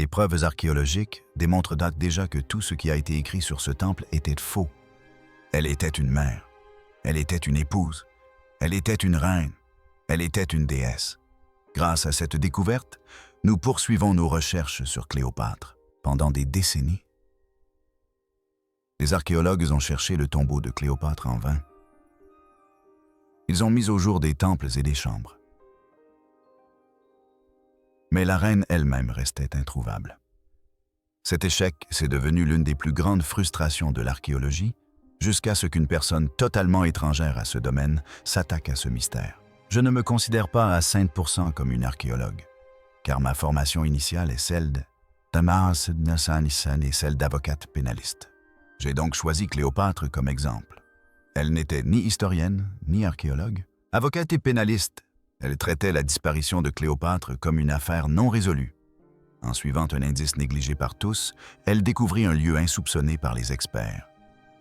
Les preuves archéologiques démontrent déjà que tout ce qui a été écrit sur ce temple était faux. Elle était une mère, elle était une épouse, elle était une reine, elle était une déesse. Grâce à cette découverte, nous poursuivons nos recherches sur Cléopâtre. Pendant des décennies, les archéologues ont cherché le tombeau de Cléopâtre en vain. Ils ont mis au jour des temples et des chambres. Mais la reine elle-même restait introuvable. Cet échec s'est devenu l'une des plus grandes frustrations de l'archéologie, jusqu'à ce qu'une personne totalement étrangère à ce domaine s'attaque à ce mystère. Je ne me considère pas à 100% comme une archéologue, car ma formation initiale est celle et celle d'avocate pénaliste. J'ai donc choisi Cléopâtre comme exemple. Elle n'était ni historienne, ni archéologue. Avocate et pénaliste, elle traitait la disparition de Cléopâtre comme une affaire non résolue. En suivant un indice négligé par tous, elle découvrit un lieu insoupçonné par les experts,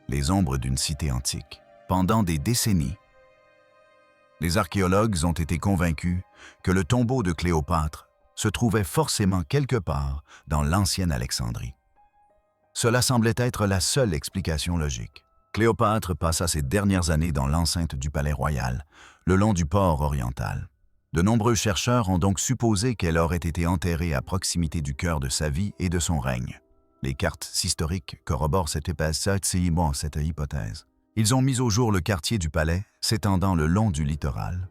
les ombres d'une cité antique. Pendant des décennies, les archéologues ont été convaincus que le tombeau de Cléopâtre se trouvait forcément quelque part dans l'ancienne Alexandrie. Cela semblait être la seule explication logique. Cléopâtre passa ses dernières années dans l'enceinte du palais royal, le long du port oriental. De nombreux chercheurs ont donc supposé qu'elle aurait été enterrée à proximité du cœur de sa vie et de son règne. Les cartes historiques corroborent cette hypothèse. Ils ont mis au jour le quartier du palais s'étendant le long du littoral,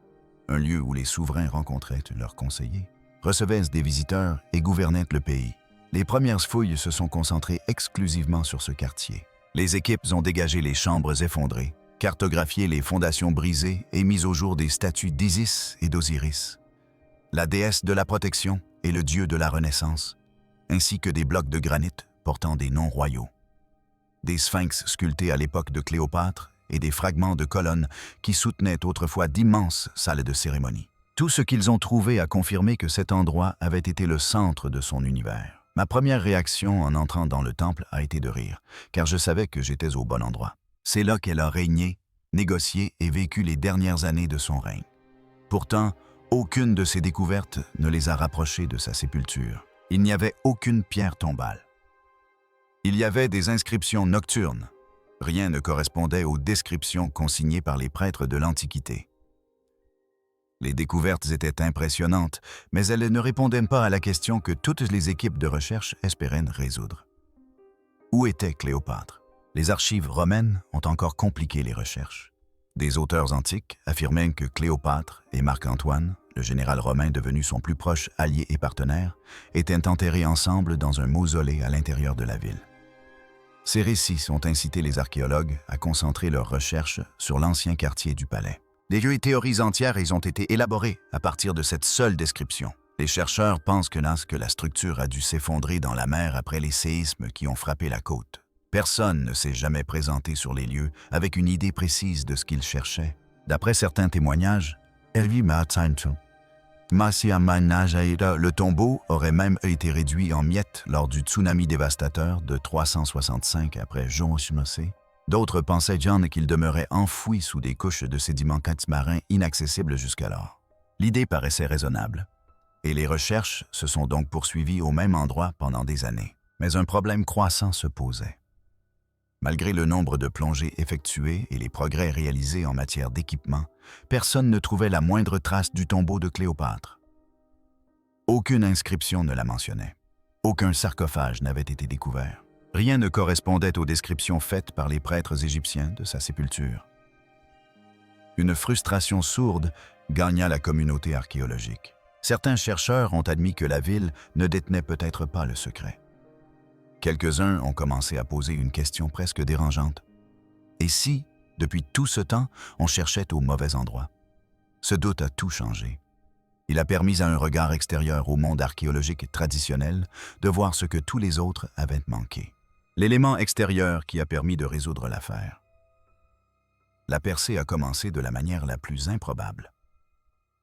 un lieu où les souverains rencontraient leurs conseillers, recevaient des visiteurs et gouvernaient le pays. Les premières fouilles se sont concentrées exclusivement sur ce quartier. Les équipes ont dégagé les chambres effondrées, cartographié les fondations brisées et mis au jour des statues d'Isis et d'Osiris, la déesse de la protection et le dieu de la Renaissance, ainsi que des blocs de granit portant des noms royaux, des sphinx sculptés à l'époque de Cléopâtre et des fragments de colonnes qui soutenaient autrefois d'immenses salles de cérémonie. Tout ce qu'ils ont trouvé a confirmé que cet endroit avait été le centre de son univers. Ma première réaction en entrant dans le temple a été de rire, car je savais que j'étais au bon endroit. C'est là qu'elle a régné, négocié et vécu les dernières années de son règne. Pourtant, aucune de ces découvertes ne les a rapprochés de sa sépulture. Il n'y avait aucune pierre tombale. Il y avait des inscriptions nocturnes. Rien ne correspondait aux descriptions consignées par les prêtres de l'Antiquité. Les découvertes étaient impressionnantes, mais elles ne répondaient pas à la question que toutes les équipes de recherche espéraient résoudre. Où était Cléopâtre? Les archives romaines ont encore compliqué les recherches. Des auteurs antiques affirmaient que Cléopâtre et Marc-Antoine, le général romain devenu son plus proche allié et partenaire, étaient enterrés ensemble dans un mausolée à l'intérieur de la ville. Ces récits ont incité les archéologues à concentrer leurs recherches sur l'ancien quartier du palais. Des théories entières ont été élaborées à partir de cette seule description. Les chercheurs pensent que la structure a dû s'effondrer dans la mer après les séismes qui ont frappé la côte. Personne ne s'est jamais présenté sur les lieux avec une idée précise de ce qu'ils cherchaient. D'après certains témoignages, le tombeau aurait même été réduit en miettes lors du tsunami dévastateur de 365 après Jean-Chimosé. D'autres pensaient qu'il demeurait enfoui sous des couches de sédiments marins inaccessibles jusqu'alors. L'idée paraissait raisonnable, et les recherches se sont donc poursuivies au même endroit pendant des années. Mais un problème croissant se posait. Malgré le nombre de plongées effectuées et les progrès réalisés en matière d'équipement, personne ne trouvait la moindre trace du tombeau de Cléopâtre. Aucune inscription ne la mentionnait. Aucun sarcophage n'avait été découvert. Rien ne correspondait aux descriptions faites par les prêtres égyptiens de sa sépulture. Une frustration sourde gagna la communauté archéologique. Certains chercheurs ont admis que la ville ne détenait peut-être pas le secret. Quelques-uns ont commencé à poser une question presque dérangeante. Et si, depuis tout ce temps, on cherchait au mauvais endroit? Ce doute a tout changé. Il a permis à un regard extérieur au monde archéologique traditionnel de voir ce que tous les autres avaient manqué. L'élément extérieur qui a permis de résoudre l'affaire. La percée a commencé de la manière la plus improbable.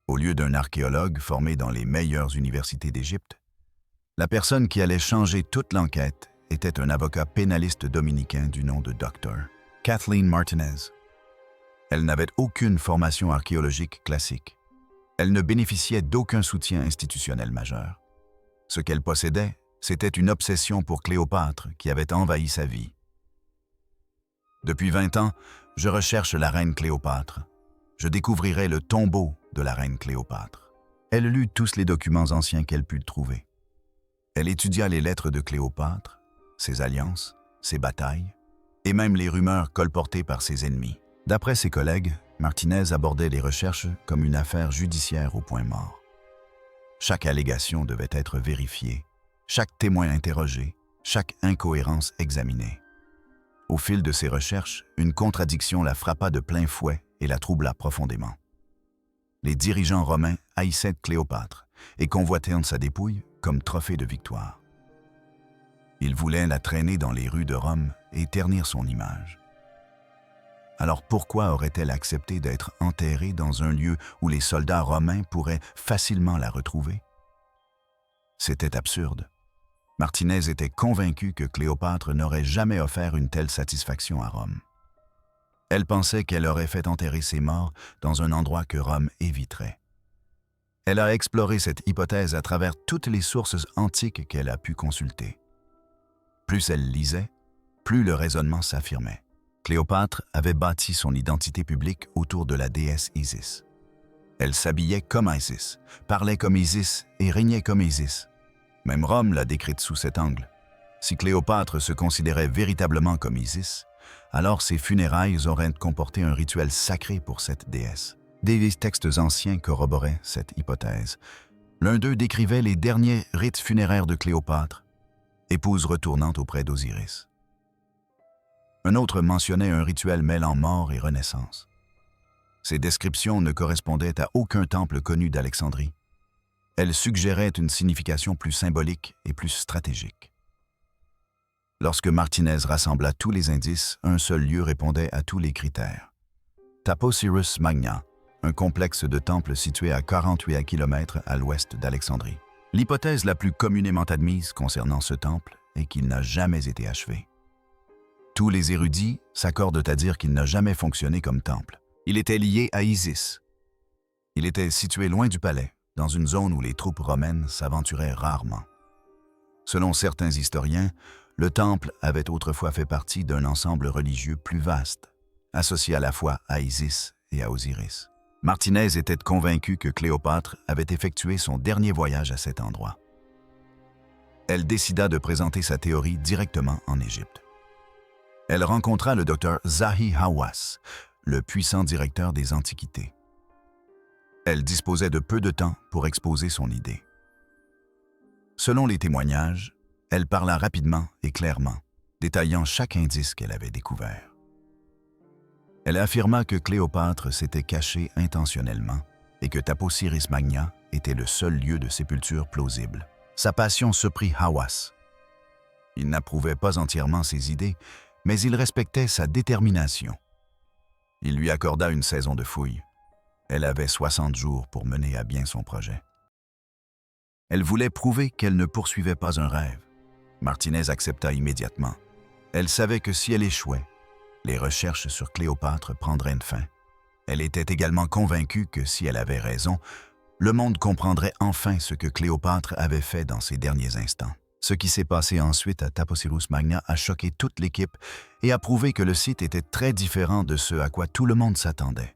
Au lieu d'un archéologue formé dans les meilleures universités d'Égypte, la personne qui allait changer toute l'enquête était un avocat pénaliste dominicain du nom de Dr. Kathleen Martinez. Elle n'avait aucune formation archéologique classique. Elle ne bénéficiait d'aucun soutien institutionnel majeur. Ce qu'elle possédait, C'était une obsession pour Cléopâtre qui avait envahi sa vie. Depuis 20 ans, je recherche la reine Cléopâtre. Je découvrirai le tombeau de la reine Cléopâtre. Elle lut tous les documents anciens qu'elle put trouver. Elle étudia les lettres de Cléopâtre, ses alliances, ses batailles, et même les rumeurs colportées par ses ennemis. D'après ses collègues, Martinez abordait les recherches comme une affaire judiciaire au point mort. Chaque allégation devait être vérifiée, chaque témoin interrogé, chaque incohérence examinée. Au fil de ses recherches, une contradiction la frappa de plein fouet et la troubla profondément. Les dirigeants romains haïssaient Cléopâtre et convoitaient sa dépouille comme trophée de victoire. Ils voulaient la traîner dans les rues de Rome et ternir son image. Alors pourquoi aurait-elle accepté d'être enterrée dans un lieu où les soldats romains pourraient facilement la retrouver? C'était absurde. Martinez était convaincu que Cléopâtre n'aurait jamais offert une telle satisfaction à Rome. Elle pensait qu'elle aurait fait enterrer ses morts dans un endroit que Rome éviterait. Elle a exploré cette hypothèse à travers toutes les sources antiques qu'elle a pu consulter. Plus elle lisait, plus le raisonnement s'affirmait. Cléopâtre avait bâti son identité publique autour de la déesse Isis. Elle s'habillait comme Isis, parlait comme Isis et régnait comme Isis. Même Rome l'a décrite sous cet angle. Si Cléopâtre se considérait véritablement comme Isis, alors ses funérailles auraient comporté un rituel sacré pour cette déesse. Des textes anciens corroboraient cette hypothèse. L'un d'eux décrivait les derniers rites funéraires de Cléopâtre, épouse retournante auprès d'Osiris. Un autre mentionnait un rituel mêlant mort et renaissance. Ces descriptions ne correspondaient à aucun temple connu d'Alexandrie. Elles suggéraient une signification plus symbolique et plus stratégique. Lorsque Martinez rassembla tous les indices, un seul lieu répondait à tous les critères. Taposiris Magna, un complexe de temples situé à 48 km à l'ouest d'Alexandrie. L'hypothèse la plus communément admise concernant ce temple est qu'il n'a jamais été achevé. Tous les érudits s'accordent à dire qu'il n'a jamais fonctionné comme temple. Il était lié à Isis. Il était situé loin du palais, dans une zone où les troupes romaines s'aventuraient rarement. Selon certains historiens, le temple avait autrefois fait partie d'un ensemble religieux plus vaste, associé à la fois à Isis et à Osiris. Martinez était convaincu que Cléopâtre avait effectué son dernier voyage à cet endroit. Elle décida de présenter sa théorie directement en Égypte. Elle rencontra le docteur Zahi Hawass, le puissant directeur des Antiquités. Elle disposait de peu de temps pour exposer son idée. Selon les témoignages, elle parla rapidement et clairement, détaillant chaque indice qu'elle avait découvert. Elle affirma que Cléopâtre s'était cachée intentionnellement et que Taposiris Magna était le seul lieu de sépulture plausible. Sa passion surprit Hawass. Il n'approuvait pas entièrement ses idées, mais il respectait sa détermination. Il lui accorda une saison de fouilles. Elle avait 60 jours pour mener à bien son projet. Elle voulait prouver qu'elle ne poursuivait pas un rêve. Martinez accepta immédiatement. Elle savait que si elle échouait, les recherches sur Cléopâtre prendraient une fin. Elle était également convaincue que si elle avait raison, le monde comprendrait enfin ce que Cléopâtre avait fait dans ses derniers instants. Ce qui s'est passé ensuite à Taposiris Magna a choqué toute l'équipe et a prouvé que le site était très différent de ce à quoi tout le monde s'attendait.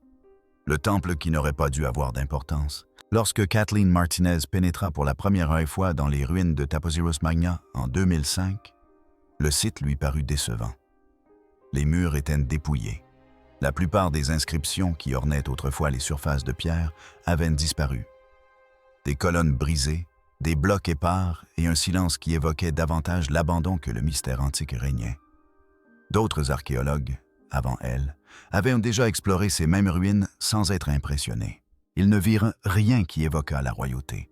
Le temple qui n'aurait pas dû avoir d'importance. Lorsque Kathleen Martinez pénétra pour la première fois dans les ruines de Taposiris Magna en 2005, le site lui parut décevant. Les murs étaient dépouillés. La plupart des inscriptions qui ornaient autrefois les surfaces de pierre avaient disparu. Des colonnes brisées, des blocs épars et un silence qui évoquait davantage l'abandon que le mystère antique régnait. D'autres archéologues, avant elle, avaient déjà exploré ces mêmes ruines sans être impressionnés. Ils ne virent rien qui évoquât la royauté.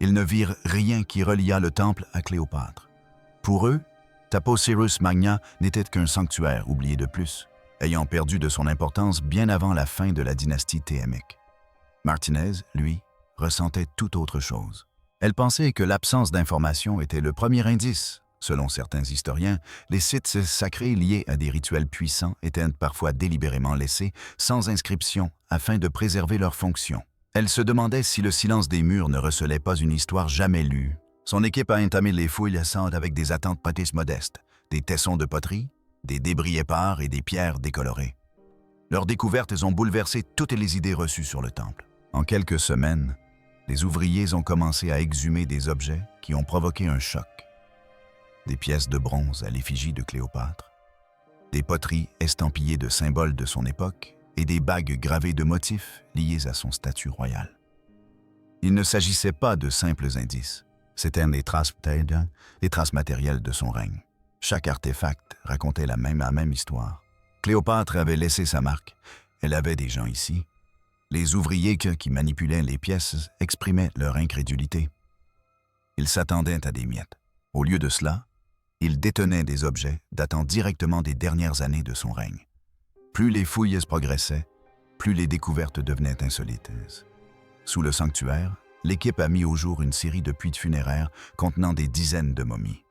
Ils ne virent rien qui reliât le temple à Cléopâtre. Pour eux, Taposiris Magna n'était qu'un sanctuaire oublié de plus, ayant perdu de son importance bien avant la fin de la dynastie thémique. Martinez, lui, ressentait tout autre chose. Elle pensait que l'absence d'informations était le premier indice. Selon certains historiens, les sites sacrés liés à des rituels puissants étaient parfois délibérément laissés sans inscription afin de préserver leur fonction. Elle se demandait si le silence des murs ne recelait pas une histoire jamais lue, Son équipe a entamé les fouilles récentes avec des attentes potisses modestes, des tessons de poterie, des débris épars et des pierres décolorées. Leurs découvertes ont bouleversé toutes les idées reçues sur le temple. En quelques semaines, les ouvriers ont commencé à exhumer des objets qui ont provoqué un choc. Des pièces de bronze à l'effigie de Cléopâtre, des poteries estampillées de symboles de son époque et des bagues gravées de motifs liés à son statut royal. Il ne s'agissait pas de simples indices, c'étaient les traces matérielles de son règne. Chaque artefact racontait la même histoire. Cléopâtre avait laissé sa marque, elle avait des gens ici. Les ouvriers qui manipulaient les pièces exprimaient leur incrédulité. Ils s'attendaient à des miettes. Au lieu de cela, ils détenaient des objets datant directement des dernières années de son règne. Plus les fouilles progressaient, plus les découvertes devenaient insolites. Sous le sanctuaire, l'équipe a mis au jour une série de puits funéraires contenant des dizaines de momies.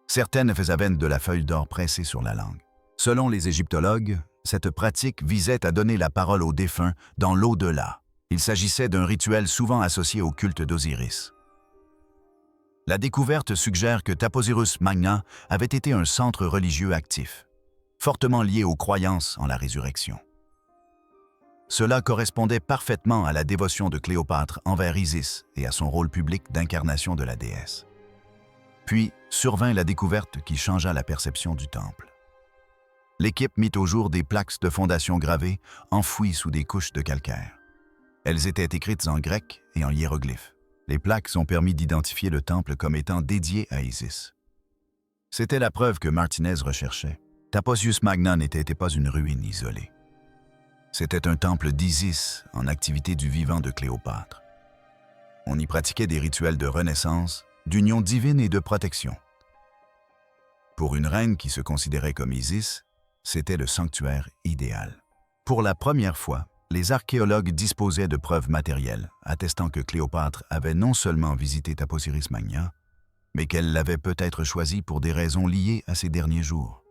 Certaines avaient de la feuille d'or pressée sur la langue. Selon les égyptologues, cette pratique visait à donner la parole aux défunts dans l'au-delà. Il s'agissait d'un rituel souvent associé au culte d'Osiris. La découverte suggère que Taposiris Magna avait été un centre religieux actif, fortement lié aux croyances en la résurrection. Cela correspondait parfaitement à la dévotion de Cléopâtre envers Isis et à son rôle public d'incarnation de la déesse. Puis survint la découverte qui changea la perception du temple. L'équipe mit au jour des plaques de fondation gravées, enfouies sous des couches de calcaire. Elles étaient écrites en grec et en hiéroglyphes. Les plaques ont permis d'identifier le temple comme étant dédié à Isis. C'était la preuve que Martinez recherchait. Taposiris Magna n'était pas une ruine isolée. C'était un temple d'Isis en activité du vivant de Cléopâtre. On y pratiquait des rituels de renaissance, d'union divine et de protection. Pour une reine qui se considérait comme Isis, c'était le sanctuaire idéal. Pour la première fois, les archéologues disposaient de preuves matérielles attestant que Cléopâtre avait non seulement visité Taposiris Magna, mais qu'elle l'avait peut-être choisi pour des raisons liées à ses derniers jours.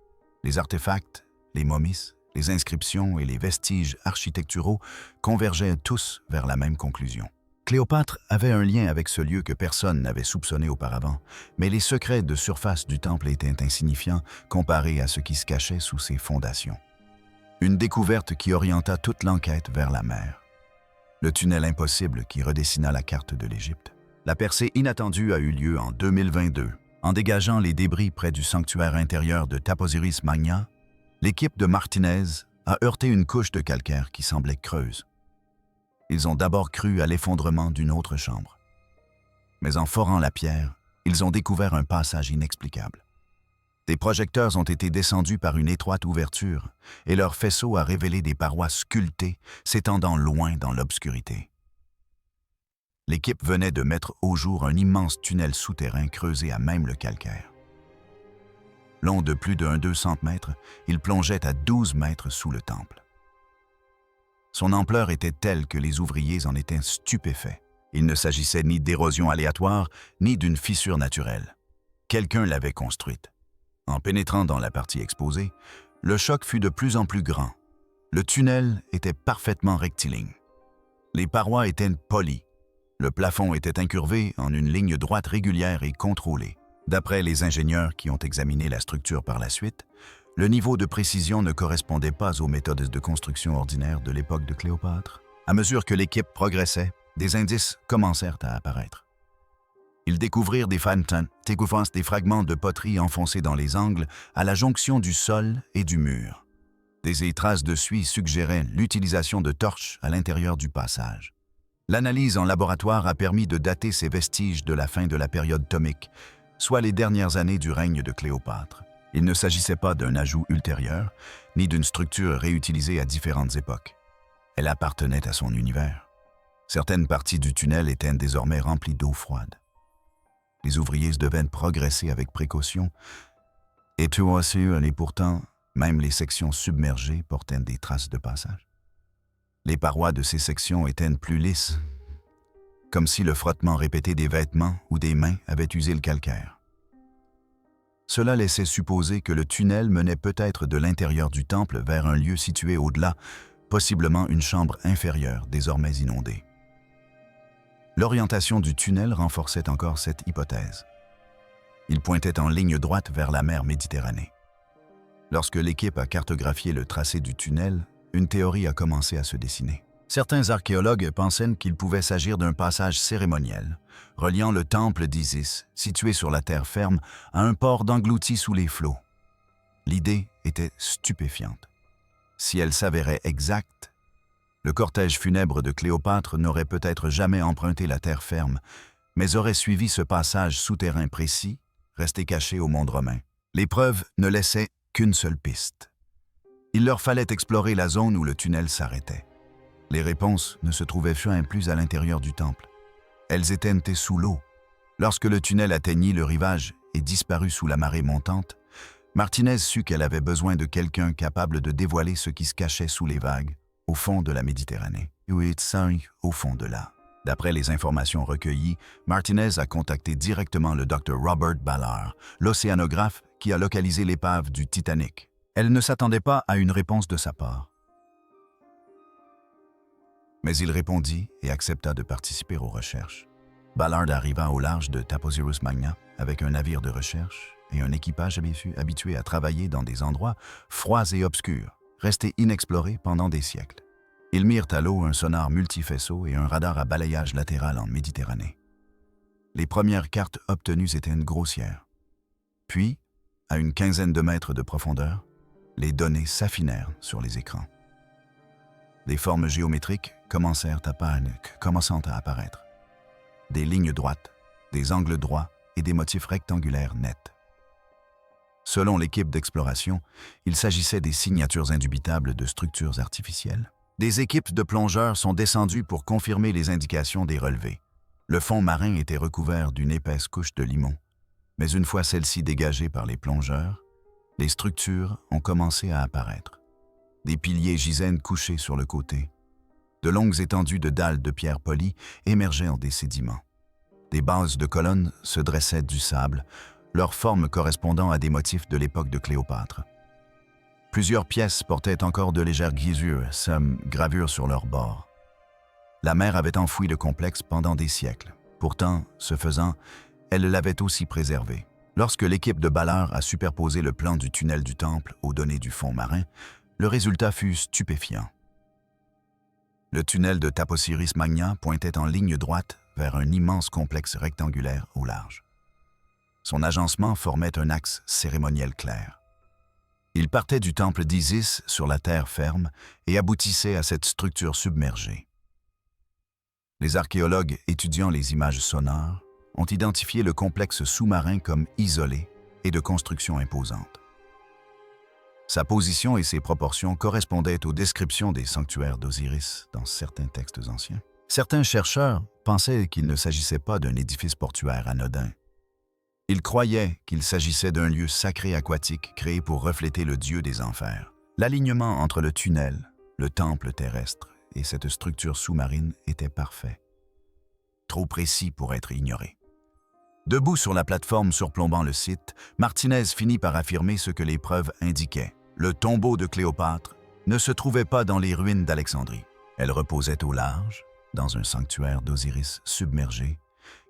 Les artefacts, les momies, les inscriptions et les vestiges architecturaux convergeaient tous vers la même conclusion. Cléopâtre avait un lien avec ce lieu que personne n'avait soupçonné auparavant, mais les secrets de surface du temple étaient insignifiants comparés à ce qui se cachait sous ses fondations. Une découverte qui orienta toute l'enquête vers la mer. Le tunnel impossible qui redessina la carte de l'Égypte. La percée inattendue a eu lieu en 2022. En dégageant les débris près du sanctuaire intérieur de Taposiris Magna, l'équipe de Martinez a heurté une couche de calcaire qui semblait creuse. Ils ont d'abord cru à l'effondrement d'une autre chambre. Mais en forant la pierre, ils ont découvert un passage inexplicable. Des projecteurs ont été descendus par une étroite ouverture et leur faisceau a révélé des parois sculptées s'étendant loin dans l'obscurité. L'équipe venait de mettre au jour un immense tunnel souterrain creusé à même le calcaire. Long de plus de 200 mètres, il plongeait à 12 mètres sous le temple. Son ampleur était telle que les ouvriers en étaient stupéfaits. Il ne s'agissait ni d'érosion aléatoire, ni d'une fissure naturelle. Quelqu'un l'avait construite. En pénétrant dans la partie exposée, le choc fut de plus en plus grand. Le tunnel était parfaitement rectiligne. Les parois étaient polies. Le plafond était incurvé en une ligne droite régulière et contrôlée. D'après les ingénieurs qui ont examiné la structure par la suite, le niveau de précision ne correspondait pas aux méthodes de construction ordinaires de l'époque de Cléopâtre. À mesure que l'équipe progressait, des indices commencèrent à apparaître. Ils découvrirent des fragments de poterie enfoncés dans les angles à la jonction du sol et du mur. Des traces de suie suggéraient l'utilisation de torches à l'intérieur du passage. L'analyse en laboratoire a permis de dater ces vestiges de la fin de la période ptolémique, soit les dernières années du règne de Cléopâtre. Il ne s'agissait pas d'un ajout ultérieur, ni d'une structure réutilisée à différentes époques. Elle appartenait à son univers. Certaines parties du tunnel étaient désormais remplies d'eau froide. Les ouvriers devaient progresser avec précaution, et pourtant, même les sections submergées portaient des traces de passage. Les parois de ces sections étaient plus lisses, comme si le frottement répété des vêtements ou des mains avait usé le calcaire. Cela laissait supposer que le tunnel menait peut-être de l'intérieur du temple vers un lieu situé au-delà, possiblement une chambre inférieure désormais inondée. L'orientation du tunnel renforçait encore cette hypothèse. Il pointait en ligne droite vers la mer Méditerranée. Lorsque l'équipe a cartographié le tracé du tunnel, une théorie a commencé à se dessiner. Certains archéologues pensaient qu'il pouvait s'agir d'un passage cérémoniel, reliant le temple d'Isis, situé sur la terre ferme, à un port d'englouti sous les flots. L'idée était stupéfiante. Si elle s'avérait exacte, le cortège funèbre de Cléopâtre n'aurait peut-être jamais emprunté la terre ferme, mais aurait suivi ce passage souterrain précis, resté caché au monde romain. Les preuves ne laissaient qu'une seule piste. Il leur fallait explorer la zone où le tunnel s'arrêtait. Les réponses ne se trouvaient plus à l'intérieur du temple. Elles étaient sous l'eau. Lorsque le tunnel atteignit le rivage et disparut sous la marée montante, Martinez sut qu'elle avait besoin de quelqu'un capable de dévoiler ce qui se cachait sous les vagues, au fond de la Méditerranée. Au fond de là. D'après les informations recueillies, Martinez a contacté directement le Dr. Robert Ballard, l'océanographe qui a localisé l'épave du Titanic. Elle ne s'attendait pas à une réponse de sa part. Mais il répondit et accepta de participer aux recherches. Ballard arriva au large de Taposiris Magna avec un navire de recherche et un équipage habitué à travailler dans des endroits froids et obscurs, restés inexplorés pendant des siècles. Ils mirent à l'eau un sonar multifaisceau et un radar à balayage latéral en Méditerranée. Les premières cartes obtenues étaient grossières. Puis, à une quinzaine de mètres de profondeur, les données s'affinèrent sur les écrans. Des formes géométriques commençant à apparaître. Des lignes droites, des angles droits et des motifs rectangulaires nets. Selon l'équipe d'exploration, il s'agissait des signatures indubitables de structures artificielles. Des équipes de plongeurs sont descendues pour confirmer les indications des relevés. Le fond marin était recouvert d'une épaisse couche de limon, mais une fois celle-ci dégagée par les plongeurs, les structures ont commencé à apparaître. Des piliers gisaient couchés sur le côté. De longues étendues de dalles de pierre polie émergeaient des sédiments. Des bases de colonnes se dressaient du sable, leur forme correspondant à des motifs de l'époque de Cléopâtre. Plusieurs pièces portaient encore de légères gravures sur leurs bords. La mer avait enfoui le complexe pendant des siècles. Pourtant, ce faisant, elle l'avait aussi préservé. Lorsque l'équipe de Ballard a superposé le plan du tunnel du temple aux données du fond marin, le résultat fut stupéfiant. Le tunnel de Taposiris Magna pointait en ligne droite vers un immense complexe rectangulaire au large. Son agencement formait un axe cérémoniel clair. Il partait du temple d'Isis sur la terre ferme et aboutissait à cette structure submergée. Les archéologues étudiant les images sonores ont identifié le complexe sous-marin comme isolé et de construction imposante. Sa position et ses proportions correspondaient aux descriptions des sanctuaires d'Osiris dans certains textes anciens. Certains chercheurs pensaient qu'il ne s'agissait pas d'un édifice portuaire anodin. Ils croyaient qu'il s'agissait d'un lieu sacré aquatique créé pour refléter le dieu des enfers. L'alignement entre le tunnel, le temple terrestre et cette structure sous-marine était parfait. Trop précis pour être ignoré. Debout sur la plateforme surplombant le site, Martinez finit par affirmer ce que les preuves indiquaient. Le tombeau de Cléopâtre ne se trouvait pas dans les ruines d'Alexandrie. Elle reposait au large, dans un sanctuaire d'Osiris submergé,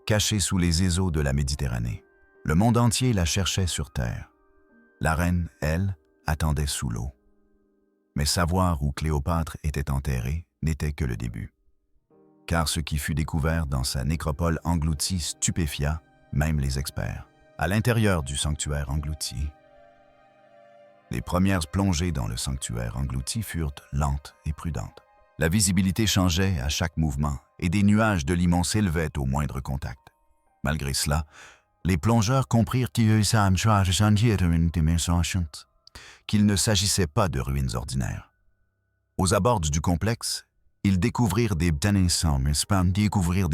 caché sous les eaux de la Méditerranée. Le monde entier la cherchait sur terre. La reine, elle, attendait sous l'eau. Mais savoir où Cléopâtre était enterrée n'était que le début. Car ce qui fut découvert dans sa nécropole engloutie stupéfia même les experts. À l'intérieur du sanctuaire englouti, les premières plongées dans le sanctuaire englouti furent lentes et prudentes. La visibilité changeait à chaque mouvement et des nuages de limon s'élevaient au moindre contact. Malgré cela, les plongeurs comprirent qu'il ne s'agissait pas de ruines ordinaires. Aux abords du complexe, ils découvrirent des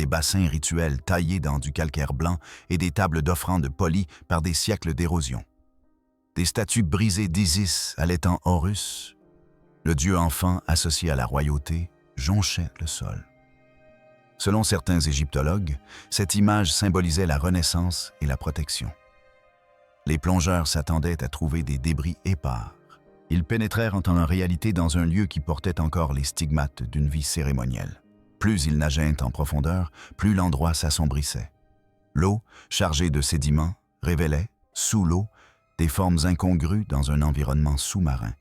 bassins rituels taillés dans du calcaire blanc et des tables d'offrandes polies par des siècles d'érosion. Des statues brisées d'Isis allaitant Horus, le dieu enfant associé à la royauté, jonchaient le sol. Selon certains égyptologues, cette image symbolisait la renaissance et la protection. Les plongeurs s'attendaient à trouver des débris épars. Ils pénétrèrent en réalité dans un lieu qui portait encore les stigmates d'une vie cérémonielle. Plus ils nageaient en profondeur, plus l'endroit s'assombrissait. L'eau, chargée de sédiments, révélait, sous l'eau, des formes incongrues dans un environnement sous-marin,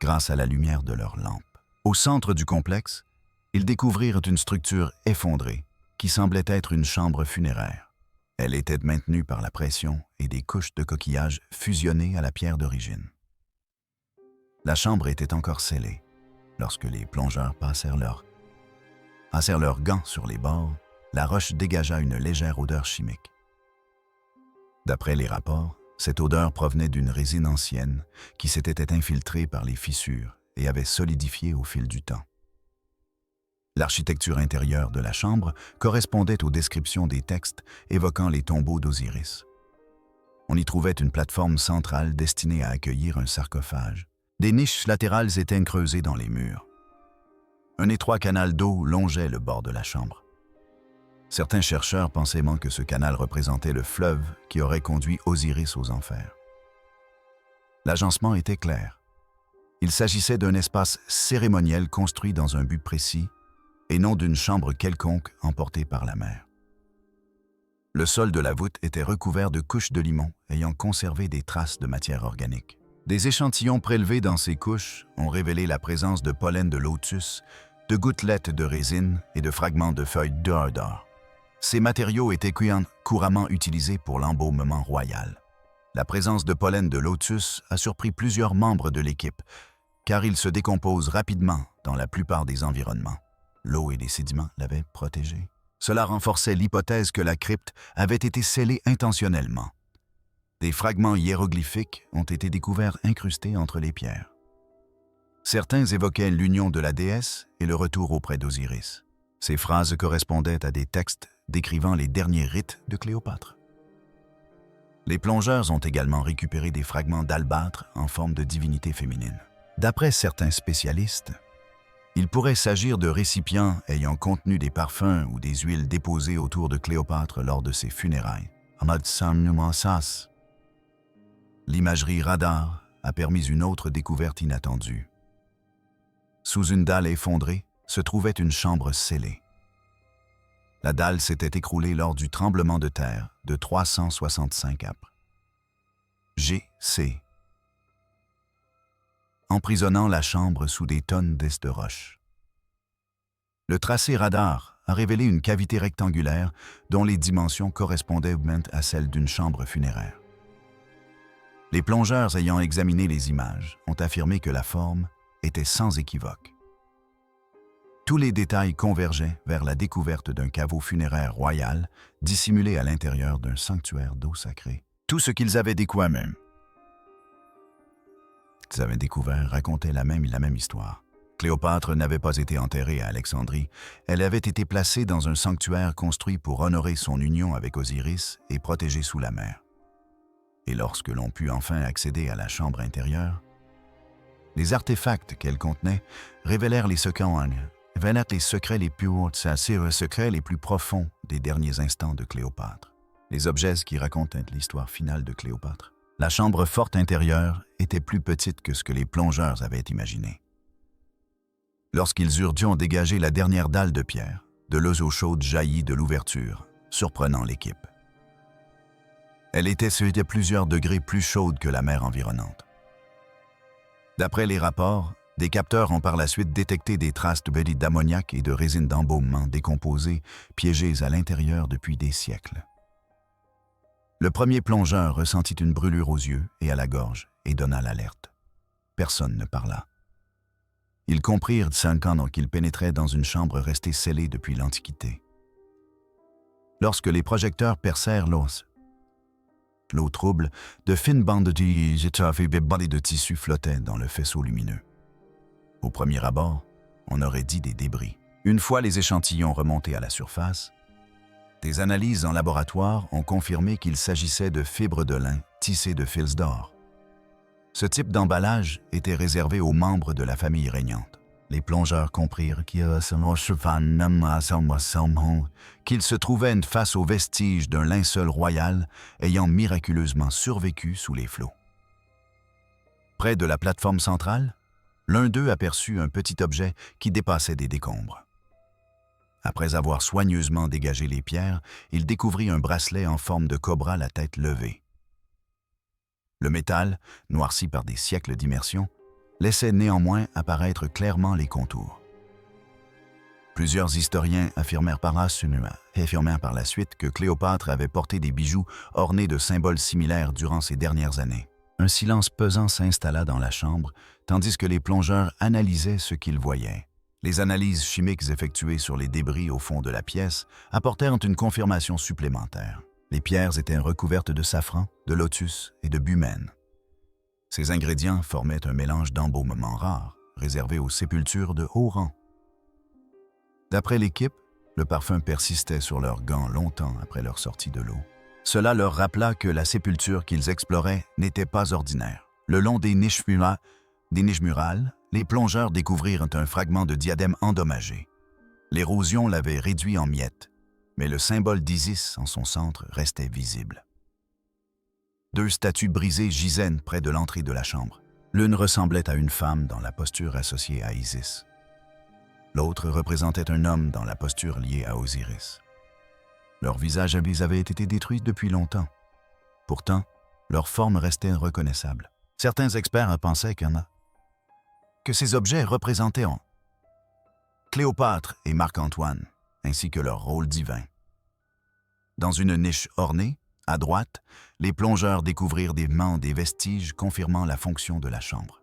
grâce à la lumière de leurs lampes. Au centre du complexe, ils découvrirent une structure effondrée qui semblait être une chambre funéraire. Elle était maintenue par la pression et des couches de coquillages fusionnées à la pierre d'origine. La chambre était encore scellée lorsque les plongeurs passèrent leurs gants sur les bords. La roche dégagea une légère odeur chimique. D'après les rapports, cette odeur provenait d'une résine ancienne qui s'était infiltrée par les fissures et avait solidifié au fil du temps. L'architecture intérieure de la chambre correspondait aux descriptions des textes évoquant les tombeaux d'Osiris. On y trouvait une plateforme centrale destinée à accueillir un sarcophage. Des niches latérales étaient creusées dans les murs. Un étroit canal d'eau longeait le bord de la chambre. Certains chercheurs pensaient que ce canal représentait le fleuve qui aurait conduit Osiris aux enfers. L'agencement était clair. Il s'agissait d'un espace cérémoniel construit dans un but précis et non d'une chambre quelconque emportée par la mer. Le sol de la voûte était recouvert de couches de limon ayant conservé des traces de matière organique. Des échantillons prélevés dans ces couches ont révélé la présence de pollen de lotus, de gouttelettes de résine et de fragments de feuilles d'or. Ces matériaux étaient couramment utilisés pour l'embaumement royal. La présence de pollen de lotus a surpris plusieurs membres de l'équipe, car il se décompose rapidement dans la plupart des environnements. L'eau et les sédiments l'avaient protégé. Cela renforçait l'hypothèse que la crypte avait été scellée intentionnellement. Des fragments hiéroglyphiques ont été découverts incrustés entre les pierres. Certains évoquaient l'union de la déesse et le retour auprès d'Osiris. Ces phrases correspondaient à des textes décrivant les derniers rites de Cléopâtre. Les plongeurs ont également récupéré des fragments d'albâtre en forme de divinité féminine. D'après certains spécialistes, il pourrait s'agir de récipients ayant contenu des parfums ou des huiles déposées autour de Cléopâtre lors de ses funérailles. L'imagerie radar a permis une autre découverte inattendue. Sous une dalle effondrée se trouvait une chambre scellée. La dalle s'était écroulée lors du tremblement de terre de 365 après. G.C. emprisonnant la chambre sous des tonnes d'es de roche. Le tracé radar a révélé une cavité rectangulaire dont les dimensions correspondaient à celles d'une chambre funéraire. Les plongeurs ayant examiné les images ont affirmé que la forme était sans équivoque. Tous les détails convergeaient vers la découverte d'un caveau funéraire royal dissimulé à l'intérieur d'un sanctuaire d'eau sacrée. Tout ce qu'ils avaient découvert racontait la même histoire. Cléopâtre n'avait pas été enterrée à Alexandrie, elle avait été placée dans un sanctuaire construit pour honorer son union avec Osiris et protégée sous la mer. Et lorsque l'on put enfin accéder à la chambre intérieure, les artefacts qu'elle contenait révélèrent les secrets les plus profonds des derniers instants de Cléopâtre. Les objets qui racontent l'histoire finale de Cléopâtre. La chambre forte intérieure était plus petite que ce que les plongeurs avaient imaginé. Lorsqu'ils eurent dû en dégager la dernière dalle de pierre, de l'eau chaude jaillit de l'ouverture, surprenant l'équipe. Elle était de plusieurs degrés plus chaude que la mer environnante. D'après les rapports, des capteurs ont par la suite détecté des traces d'ammoniac et de résine d'embaumement décomposées, piégées à l'intérieur depuis des siècles. Le premier plongeur ressentit une brûlure aux yeux et à la gorge et donna l'alerte. Personne ne parla. Ils comprirent qu'ils pénétraient dans une chambre restée scellée depuis l'Antiquité. Lorsque les projecteurs percèrent l'eau trouble, de fines bandes de tissu flottaient dans le faisceau lumineux. Au premier abord, on aurait dit des débris. Une fois les échantillons remontés à la surface, des analyses en laboratoire ont confirmé qu'il s'agissait de fibres de lin tissées de fils d'or. Ce type d'emballage était réservé aux membres de la famille régnante. Les plongeurs comprirent qu'ils se trouvaient face aux vestiges d'un linceul royal ayant miraculeusement survécu sous les flots. Près de la plateforme centrale, l'un d'eux aperçut un petit objet qui dépassait des décombres. Après avoir soigneusement dégagé les pierres, il découvrit un bracelet en forme de cobra la tête levée. Le métal, noirci par des siècles d'immersion, laissait néanmoins apparaître clairement les contours. Plusieurs historiens affirmèrent par la suite que Cléopâtre avait porté des bijoux ornés de symboles similaires durant ces dernières années. Un silence pesant s'installa dans la chambre, tandis que les plongeurs analysaient ce qu'ils voyaient. Les analyses chimiques effectuées sur les débris au fond de la pièce apportèrent une confirmation supplémentaire. Les pierres étaient recouvertes de safran, de lotus et de bumène. Ces ingrédients formaient un mélange d'embaumement rare, réservé aux sépultures de haut rang. D'après l'équipe, le parfum persistait sur leurs gants longtemps après leur sortie de l'eau. Cela leur rappela que la sépulture qu'ils exploraient n'était pas ordinaire. Le long des niches murales, les plongeurs découvrirent un fragment de diadème endommagé. L'érosion l'avait réduit en miettes, mais le symbole d'Isis en son centre restait visible. 2 statues brisées gisaient près de l'entrée de la chambre. L'une ressemblait à une femme dans la posture associée à Isis. L'autre représentait un homme dans la posture liée à Osiris. Leurs visages avaient été détruits depuis longtemps. Pourtant, leur forme restait reconnaissable. Certains experts pensaient que ces objets représentaient Cléopâtre et Marc-Antoine, ainsi que leur rôle divin. Dans une niche ornée, à droite, les plongeurs découvrirent des vestiges confirmant la fonction de la chambre.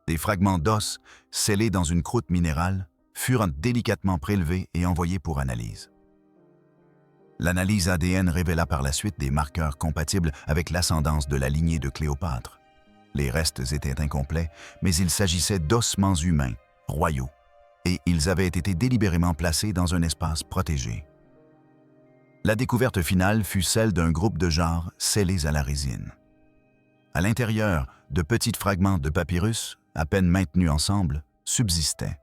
Des fragments d'os, scellés dans une croûte minérale, furent délicatement prélevés et envoyés pour analyse. L'analyse ADN révéla par la suite des marqueurs compatibles avec l'ascendance de la lignée de Cléopâtre. Les restes étaient incomplets, mais il s'agissait d'ossements humains, royaux, et ils avaient été délibérément placés dans un espace protégé. La découverte finale fut celle d'un groupe de genres scellés à la résine. À l'intérieur, de petits fragments de papyrus, à peine maintenus ensemble, subsistaient.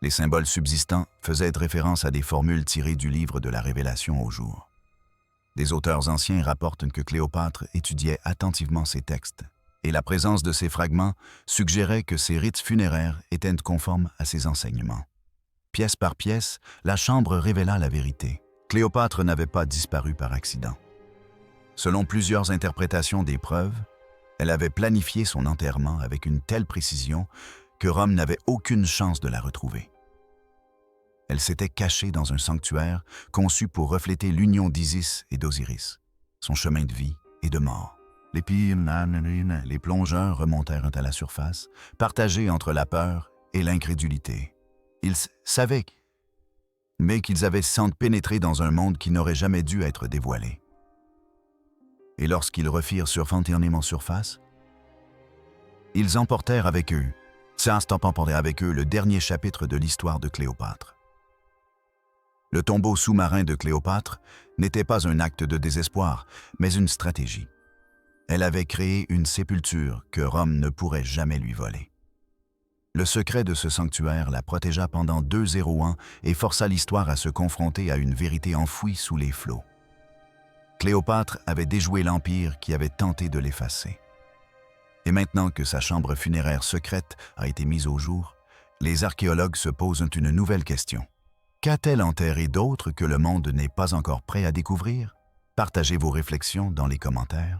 Les symboles subsistants faisaient référence à des formules tirées du livre de la Révélation au jour. Des auteurs anciens rapportent que Cléopâtre étudiait attentivement ces textes, et la présence de ces fragments suggérait que ces rites funéraires étaient conformes à ses enseignements. Pièce par pièce, la chambre révéla la vérité. Cléopâtre n'avait pas disparu par accident. Selon plusieurs interprétations des preuves, elle avait planifié son enterrement avec une telle précision que Rome n'avait aucune chance de la retrouver. Elle s'était cachée dans un sanctuaire conçu pour refléter l'union d'Isis et d'Osiris, son chemin de vie et de mort. Les plongeurs remontèrent à la surface, partagés entre la peur et l'incrédulité. Ils savaient, mais qu'ils avaient pénétré dans un monde qui n'aurait jamais dû être dévoilé. Et lorsqu'ils refirent surfantément surface, ils emportèrent avec eux le dernier chapitre de l'histoire de Cléopâtre. Le tombeau sous-marin de Cléopâtre n'était pas un acte de désespoir, mais une stratégie. Elle avait créé une sépulture que Rome ne pourrait jamais lui voler. Le secret de ce sanctuaire la protégea pendant 201 ans et força l'histoire à se confronter à une vérité enfouie sous les flots. Cléopâtre avait déjoué l'Empire qui avait tenté de l'effacer. Et maintenant que sa chambre funéraire secrète a été mise au jour, les archéologues se posent une nouvelle question. Qu'a-t-elle enterré d'autre que le monde n'est pas encore prêt à découvrir? Partagez vos réflexions dans les commentaires.